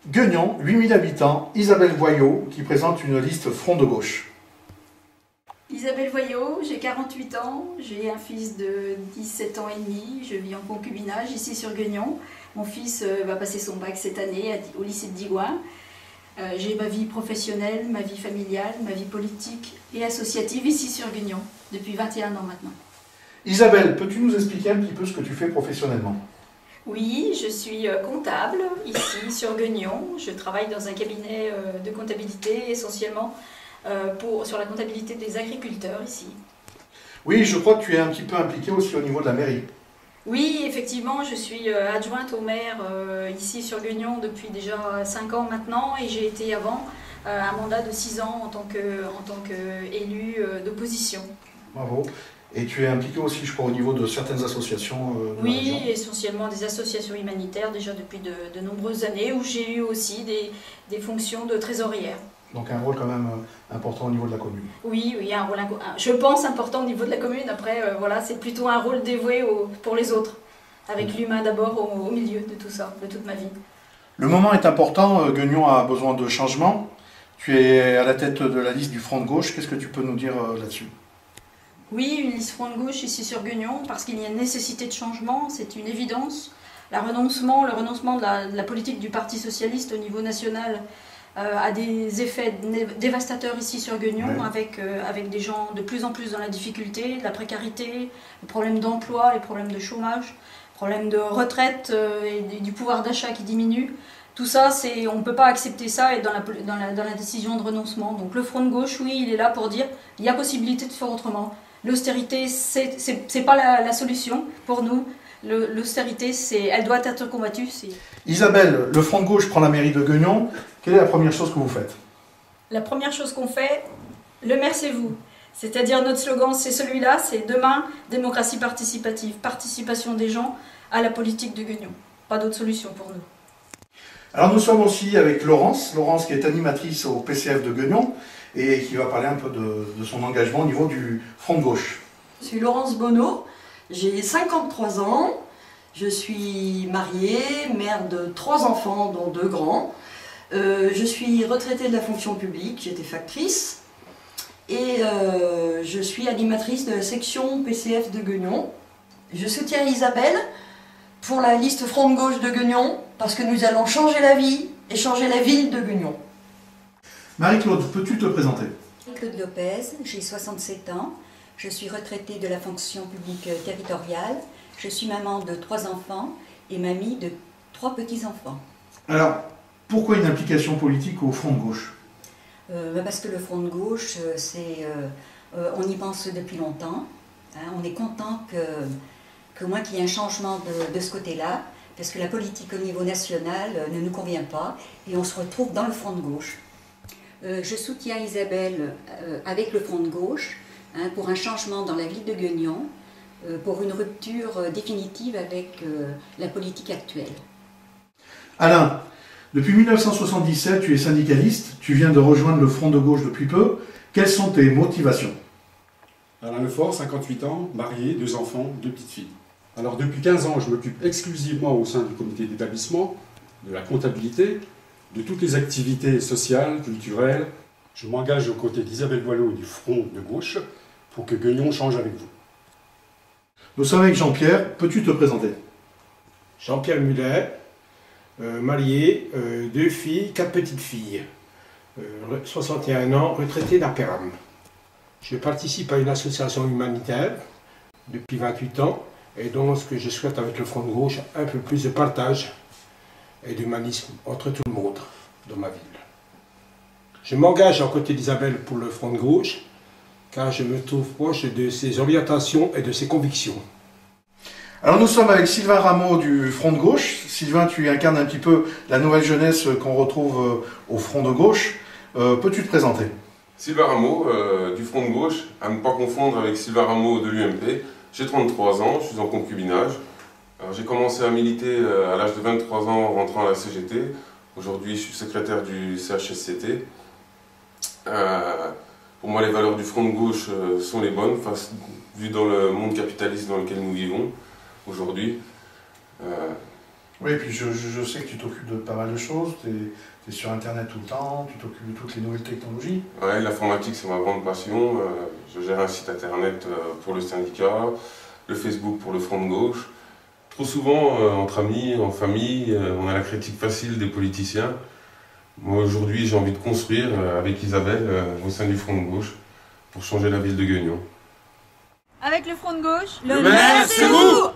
Gueugnon, 8000 habitants, Isabelle Voyot qui présente une liste Front de gauche. Isabelle Voyot, j'ai 48 ans, j'ai un fils de 17 ans et demi, je vis en concubinage ici sur Gueugnon. Mon fils va passer son bac cette année au lycée de Digoin. J'ai ma vie professionnelle, ma vie familiale, ma vie politique et associative ici sur Gueugnon, depuis 21 ans maintenant. Isabelle, peux-tu nous expliquer un petit peu ce que tu fais professionnellement? Oui, je suis comptable ici sur Gueugnon. Je travaille dans un cabinet de comptabilité essentiellement sur la comptabilité des agriculteurs ici. Oui, je crois que tu es un petit peu impliqué aussi au niveau de la mairie. Oui, effectivement, je suis adjointe au maire ici sur Gueugnon depuis déjà 5 ans maintenant et j'ai été avant un mandat de 6 ans en tant qu'élue d'opposition. Bravo. Et tu es impliqué aussi, je crois, au niveau de certaines associations de la région. Oui, essentiellement des associations humanitaires déjà depuis de nombreuses années où j'ai eu aussi des fonctions de trésorière. Donc un rôle quand même important au niveau de la commune. Oui, oui, un rôle, je pense, important au niveau de la commune. Après, voilà, c'est plutôt un rôle dévoué pour les autres, avec l'humain d'abord au milieu de tout ça, de toute ma vie. Le moment est important, Gueugnon a besoin de changement. Tu es à la tête de la liste du Front de gauche, qu'est-ce que tu peux nous dire là-dessus? Oui, une liste Front de gauche ici sur Gueugnon, parce qu'il y a une nécessité de changement, c'est une évidence. Le renoncement de la politique du Parti Socialiste au niveau national a des effets dévastateurs ici sur Gueugnon, oui. avec des gens de plus en plus dans la difficulté, de la précarité, les problèmes d'emploi, les problèmes de chômage, les problèmes de retraite et du pouvoir d'achat qui diminue. Tout ça, on ne peut pas accepter ça et dans la décision de renoncement. Donc le Front de gauche, oui, il est là pour dire qu'il y a possibilité de faire autrement. L'austérité, c'est pas la solution pour nous. L'austérité, elle doit être combattue. Isabelle, le Front de gauche prend la mairie de Gueugnon. Quelle est la première chose que vous faites? La première chose qu'on fait, le maire c'est vous. C'est-à-dire notre slogan, c'est celui-là, c'est demain, démocratie participative, participation des gens à la politique de Gueugnon. Pas d'autre solution pour nous. Alors nous sommes aussi avec Laurence qui est animatrice au PCF de Gueugnon et qui va parler un peu de son engagement au niveau du Front de gauche. Je suis Laurence Bonneau, j'ai 53 ans, je suis mariée, mère de 3 enfants dont 2 grands. Je suis retraitée de la fonction publique, j'étais factrice et je suis animatrice de la section PCF de Gueugnon. Je soutiens Isabelle pour la liste Front de gauche de Gueugnon parce que nous allons changer la vie et changer la ville de Gueugnon. Marie-Claude, peux-tu te présenter? Claude Lopez, j'ai 67 ans, je suis retraitée de la fonction publique territoriale, je suis maman de 3 enfants et mamie de 3 petits-enfants. Alors, pourquoi une implication politique au Front de gauche? Parce que le Front de gauche, on y pense depuis longtemps, hein, on est content que moi qu'il y ait un changement de ce côté-là, parce que la politique au niveau national ne nous convient pas et on se retrouve dans le Front de gauche. Je soutiens Isabelle avec le Front de gauche hein, pour un changement dans la ville de Gueugnon, pour une rupture définitive avec la politique actuelle. Alain, depuis 1977, tu es syndicaliste, tu viens de rejoindre le Front de gauche depuis peu. Quelles sont tes motivations? Alain Lefort, 58 ans, marié, 2 enfants, 2 petites filles. Alors depuis 15 ans, je m'occupe exclusivement au sein du comité d'établissement, de la comptabilité, de toutes les activités sociales, culturelles. Je m'engage aux côtés d'Isabelle Voyot et du Front de gauche pour que Gueugnon change avec vous. Nous sommes avec Jean-Pierre, peux-tu te présenter? Jean-Pierre Muller, marié, 2 filles, 4 petites filles, 61 ans, retraité d'Aperam. Je participe à une association humanitaire depuis 28 ans et donc ce que je souhaite avec le Front de gauche, un peu plus de partage et d'humanisme entre tout le monde dans ma ville. Je m'engage aux côtés d'Isabelle pour le Front de gauche car je me trouve proche de ses orientations et de ses convictions. Alors nous sommes avec Sylvain Rameau du Front de gauche. Sylvain, tu incarnes un petit peu la nouvelle jeunesse qu'on retrouve au Front de gauche. Peux-tu te présenter? Sylvain Rameau du Front de gauche, à ne pas confondre avec Sylvain Rameau de l'UMP. J'ai 33 ans, je suis en concubinage. J'ai commencé à militer à l'âge de 23 ans en rentrant à la CGT. Aujourd'hui, je suis secrétaire du CHSCT. Pour moi, les valeurs du Front de gauche sont les bonnes, vu dans le monde capitaliste dans lequel nous vivons aujourd'hui. Oui, et puis je sais que tu t'occupes de pas mal de choses, tu es sur Internet tout le temps, tu t'occupes de toutes les nouvelles technologies. Ouais, l'informatique c'est ma grande passion. Je gère un site internet pour le syndicat, le Facebook pour le Front de Gauche. Trop souvent, entre amis, en famille, on a la critique facile des politiciens. Moi aujourd'hui j'ai envie de construire avec Isabelle au sein du Front de Gauche pour changer la ville de Gueugnon. Avec le Front de Gauche, le maire c'est vous!